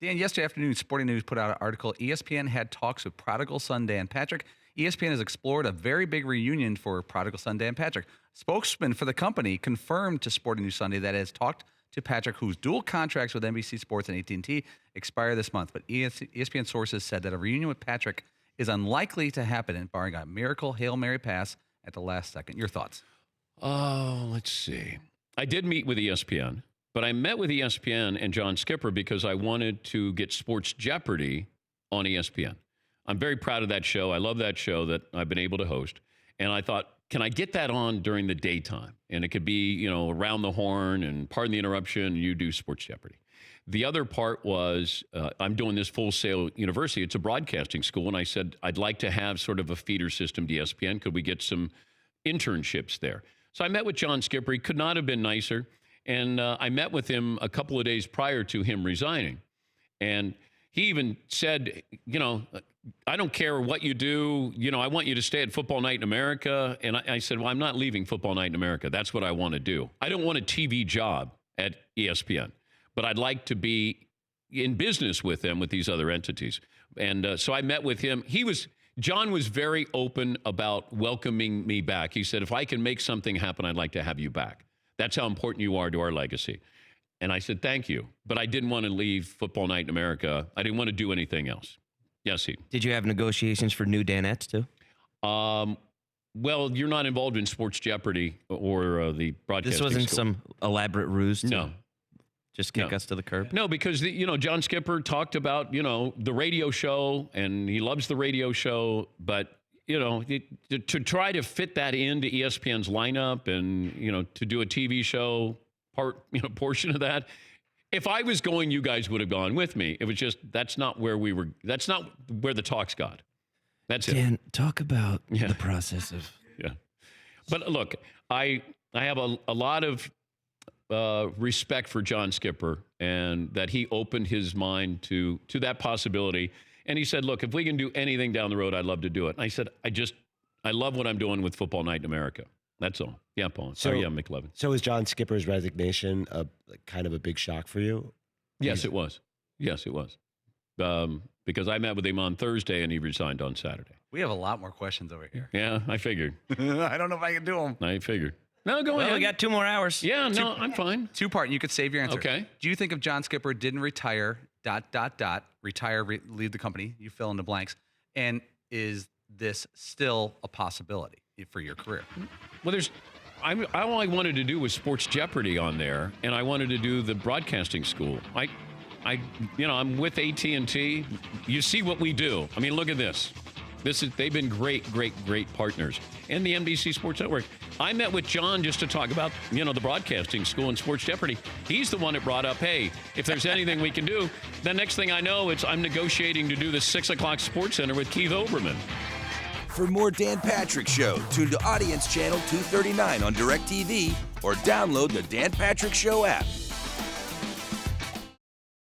Dan, yesterday afternoon, Sporting News put out an article. ESPN had talks with prodigal son Dan Patrick. ESPN has explored a very big reunion for prodigal son Dan Patrick. Spokesman for the company confirmed to Sporting News Sunday that it has talked to Patrick, whose dual contracts with NBC Sports and AT&T expire this month. But ESPN sources said that a reunion with Patrick is unlikely to happen, and barring a miracle Hail Mary pass at the last second. Your thoughts? Oh, let's see. I did meet with ESPN, but I met with ESPN and John Skipper because I wanted to get Sports Jeopardy on ESPN. I'm very proud of that show. I love that show that I've been able to host. And I thought, can I get that on during the daytime? And it could be, around the horn and pardon the interruption, and you do Sports Jeopardy. The other part was I'm doing this Full Sail University. It's a broadcasting school. And I said, I'd like to have sort of a feeder system to ESPN. Could we get some internships there? So I met with John Skipper. He could not have been nicer. And I met with him a couple of days prior to him resigning. And he even said, I don't care what you do. I want you to stay at Football Night in America. And I said, well, I'm not leaving Football Night in America. That's what I want to do. I don't want a TV job at ESPN, but I'd like to be in business with them, with these other entities. And so I met with him. John was very open about welcoming me back. He said, if I can make something happen, I'd like to have you back. That's how important you are to our legacy. And I said, thank you. But I didn't want to leave Football Night in America. I didn't want to do anything else. Yes, he. Did you have negotiations for new Danettes, too? Well, you're not involved in Sports Jeopardy or the broadcasting This wasn't school. some elaborate ruse to No. just kick us to the curb? No, because, John Skipper talked about, the radio show, and he loves the radio show. But, to try to fit that into ESPN's lineup and, to do a TV show portion of that. If I was going, you guys would have gone with me. It was just, that's not where the talks got. That's it. Dan, talk about the process of. Yeah. But look, I have a lot of respect for John Skipper, and that he opened his mind to that possibility. And he said, look, if we can do anything down the road, I'd love to do it. And I said, I love what I'm doing with Football Night in America. That's all. Yeah, Paul. McLevin. So is John Skipper's resignation kind of a big shock for you? Yes, it was. Yes, it was. Because I met with him on Thursday and he resigned on Saturday. We have a lot more questions over here. Yeah, I figured. I don't know if I can do them. I figured. No, go ahead. We got 2 more hours. Yeah, no, I'm fine. Two-part, you could save your answer. Okay. Do you think if John Skipper didn't retire, leave the company, you fill in the blanks, and is this still a possibility for your career? Well, all I wanted to do was Sports Jeopardy on there, and I wanted to do the broadcasting school. I'm with AT&T. You see what we do. I mean, look at this. They've been great partners. And the NBC Sports Network. I met with John just to talk about, the broadcasting school and Sports Jeopardy. He's the one that brought up, hey, if there's anything we can do. The next thing I know, I'm negotiating to do the 6 o'clock Sports Center with Keith Olbermann. For more Dan Patrick Show, tune to Audience Channel 239 on DirecTV or download the Dan Patrick Show app.